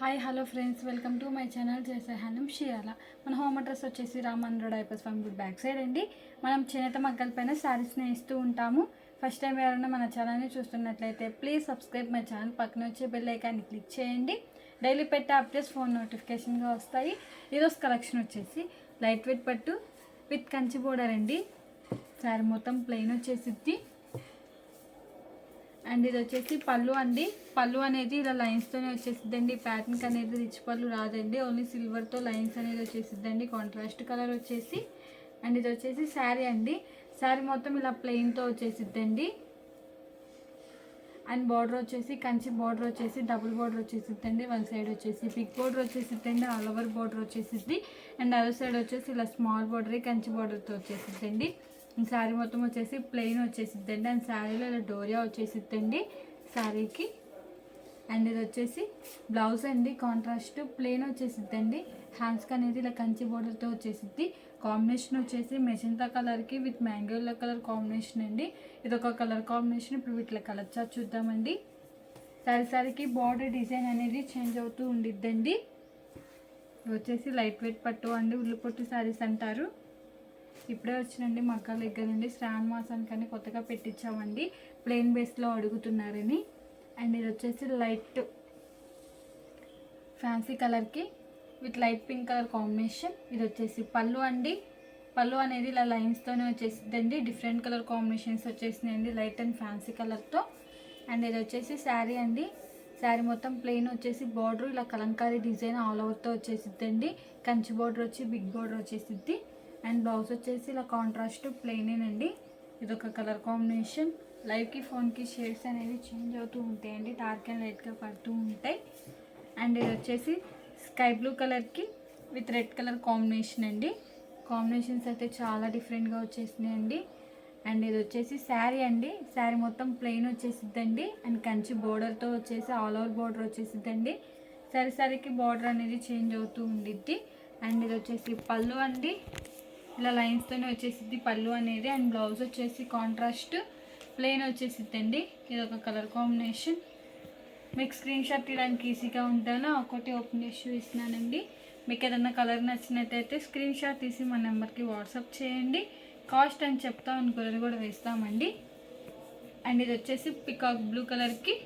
Hi hello friends, welcome to my channel చేసే హ్యాండ్ షియాల. మన హోమ్ అడ్రస్ వచ్చేసి రామన్ రోడ్ ఐపస్ ఫామ్ గుడ్ బ్యాక్ సైడ్ అండి. మనం చేనేత మగ్గల పైన శారీస్ని ఇస్తూ ఉంటాము. ఫస్ట్ టైం ఎవరైనా మన ఛానల్ని చూస్తున్నట్లయితే ప్లీజ్ సబ్స్క్రైబ్ మై ఛానల్, పక్కన వచ్చే బెల్ ఐకాన్ని క్లిక్ చేయండి. డైలీ పెట్టే అప్డేట్స్ ఫోన్ నోటిఫికేషన్గా వస్తాయి. ఈరోజు కలెక్షన్ వచ్చేసి లైట్ వెయిట్ పట్టు విత్ కంచి బోర్డర్ అండి. శారీ మొత్తం ప్లెయిన్ వచ్చేసిద్ది. అండ్ ఇది వచ్చేసి పళ్ళు అండి. పళ్ళు అనేది ఇలా లైన్స్తోనే వచ్చేసిద్దండి. ప్యాటర్న్కి అనేది రిచ్ పళ్ళు రాదండి, ఓన్లీ సిల్వర్తో లైన్స్ అనేది వచ్చేసిద్దండి. కాంట్రాస్ట్ కలర్ వచ్చేసి. అండ్ ఇది వచ్చేసి శారీ అండి. శారీ మొత్తం ఇలా ప్లెయిన్తో వచ్చేసిద్దండి. అండ్ బార్డర్ వచ్చేసి కంచి బార్డర్ వచ్చేసి డబుల్ బార్డర్ వచ్చేసిద్దండి. వన్ సైడ్ వచ్చేసి బిగ్ బార్డర్ వచ్చేసిద్దండి, ఆల్ ఓవర్ బార్డర్ వచ్చేసిద్ది. అండ్ అదర్ సైడ్ వచ్చేసి ఇలా స్మాల్ బార్డర్ కంచి బార్డర్తో వచ్చేసిద్దండి. శారీ మొత్తం వచ్చేసి ప్లెయిన్ వచ్చేసిద్దండి. అండ్ శారీలో ఇలా డోరియా వచ్చేసిద్దండి శారీకి. అండ్ ఇది వచ్చేసి బ్లౌజ్ అండి. కాంట్రాస్ట్ ప్లెయిన్ వచ్చేసిద్దండి. హ్యాండ్స్కి అనేది ఇలా కంచి బోర్డర్తో వచ్చేసిద్ది. కాంబినేషన్ వచ్చేసి మెజంతా కలర్కి with mango yellow colour combination అండి. ఇది ఒక కలర్ కాంబినేషన్. ఇప్పుడు వీటిలో కలర్ చార్ట్ చూద్దామండి. శారీకి బార్డర్ డిజైన్ అనేది చేంజ్ అవుతూ ఉండిద్దండి. ఇది వచ్చేసి లైట్ వెయిట్ పట్టు అండి, ఉల్లి పొట్టు శారీస్ అంటారు. ఇప్పుడే వచ్చినండి మగ్గాల దగ్గర నుండి. శ్రావణ మాసానికని కొత్తగా పెట్టించామండి, ప్లెయిన్ బేస్లో అడుగుతున్నారని. అండ్ ఇది వచ్చేసి లైట్ ఫ్యాన్సీ కలర్కి with light pink colour combination. ఇది వచ్చేసి పళ్ళు అండి. పళ్ళు అనేది ఇలా లైన్స్తోనే వచ్చేసిద్దండి. డిఫరెంట్ కలర్ కాంబినేషన్స్ వచ్చేసినాయండి లైట్ అండ్ ఫ్యాన్సీ కలర్తో. అండ్ ఇది వచ్చేసి శారీ అండి. శారీ మొత్తం ప్లెయిన్ వచ్చేసి బార్డర్ ఇలా కలంకారీ డిజైన్ ఆల్ ఓవర్తో వచ్చేసిద్దండి. కంచి బార్డర్ వచ్చి బిగ్ బార్డర్ వచ్చేసిద్ది. అండ్ బ్లౌజ్ వచ్చేసి ఇలా కాంట్రాస్ట్ ప్లెయినేనండి. ఇది ఒక కలర్ కాంబినేషన్. లైవ్కి ఫోన్కి షేడ్స్ అనేవి చేంజ్ అవుతూ ఉంటాయండి, డార్క్ అండ్ లైట్గా పడుతూ ఉంటాయి. అండ్ ఇది వచ్చేసి స్కై బ్లూ కలర్కి విత్ రెడ్ కలర్ కాంబినేషన్ అండి. కాంబినేషన్స్ అయితే చాలా డిఫరెంట్గా వచ్చేసినాయండి. అండ్ ఇది వచ్చేసి శారీ అండి. శారీ మొత్తం ప్లెయిన్ వచ్చేసిద్దండి. అండ్ కంచి బోర్డర్తో వచ్చేసి ఆల్ ఓవర్ బోర్డర్ వచ్చేసిద్దండి. శారీకి బార్డర్ అనేది చేంజ్ అవుతూ ఉండిద్ది. అండ్ ఇది వచ్చేసి పళ్ళు అండి. ఇలా లైన్స్తోనే వచ్చేసిద్ది పళ్ళు అనేది. అండ్ బ్లౌజ్ వచ్చేసి కాంట్రాస్ట్ ప్లెయిన్ వచ్చేసిద్దండి. ఇది ఒక కలర్ కాంబినేషన్. మీకు స్క్రీన్ షాట్ తీయడానికి ఈజీగా ఉంటాను, ఒకటి ఓపెన్ చేసి చూపిస్తున్నానండి. మీకు ఏదైనా కలర్ నచ్చినట్టయితే స్క్రీన్ షాట్ తీసి మా నెంబర్కి వాట్సాప్ చేయండి. కాస్ట్ అని చెప్తాం, కొరియర్ కూడా వేస్తామండి. అండ్ ఇది వచ్చేసి పికాక్ బ్లూ కలర్కి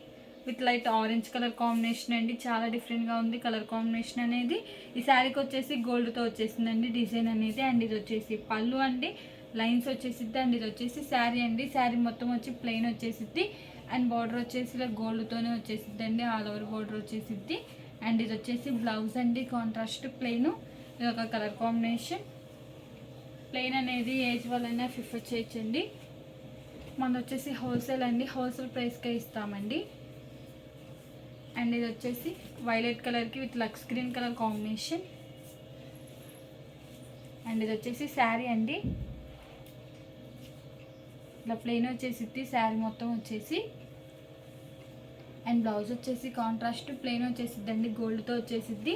with light orange colour combination అండి. చాలా డిఫరెంట్గా ఉంది కలర్ కాంబినేషన్ అనేది. ఈ శారీకి వచ్చేసి గోల్డ్తో వచ్చేసిందండి డిజైన్ అనేది. అండ్ ఇది వచ్చేసి పళ్ళు అండి, లైన్స్ వచ్చేసిద్ది. అండ్ ఇది వచ్చేసి శారీ అండి. శారీ మొత్తం వచ్చి ప్లెయిన్ వచ్చేసిద్ది. అండ్ బార్డర్ వచ్చేసి ఇలా గోల్డ్తోనే వచ్చేసిద్దండి, ఆల్ ఓవర్ బార్డర్ వచ్చేసిద్ది. అండ్ ఇది వచ్చేసి బ్లౌజ్ అండి. Contrast plain. ఇది ఒక కలర్ కాంబినేషన్. ప్లెయిన్ అనేది ఏజ్ వాళ్ళైనా ప్రిఫర్ చేయొచ్చండి. మనది వచ్చేసి హోల్సేల్ అండి, హోల్సేల్ ప్రైస్కే ఇస్తామండి. అండ్ ఇది వచ్చేసి వైలెట్ కలర్కి with lux green colour combination. And ఇది వచ్చేసి శారీ అండి. ఇలా ప్లెయిన్ వచ్చేసిద్ది శారీ మొత్తం వచ్చేసి. అండ్ బ్లౌజ్ వచ్చేసి కాంట్రాస్ట్ ప్లెయిన్ వచ్చేసిద్దండి, గోల్డ్తో వచ్చేసిద్ది.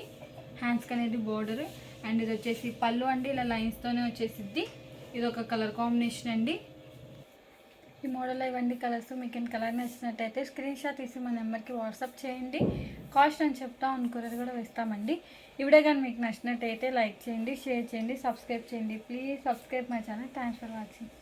హ్యాండ్స్కి అనేది బోర్డర్. అండ్ ఇది వచ్చేసి పళ్ళు అండి. ఇలా లైన్స్తోనే వచ్చేసిద్ది. ఇది ఒక కలర్ కాంబినేషన్ అండి. ఈ మోడల్ ఇవ్వండి కలర్స్. మీకు కలర్ నచ్చినట్టయితే స్క్రీన్ షాట్ తీసి మా నెంబర్కి వాట్సాప్ చేయండి. కాస్ట్ అని చెప్తాం, కొరియర్ కూడా వేస్తామండి. ఈ వీడియో కానీ మీకు నచ్చినట్టయితే లైక్ చేయండి, షేర్ చేయండి, సబ్స్క్రైబ్ చేయండి. Please subscribe my channel. Thanks for watching.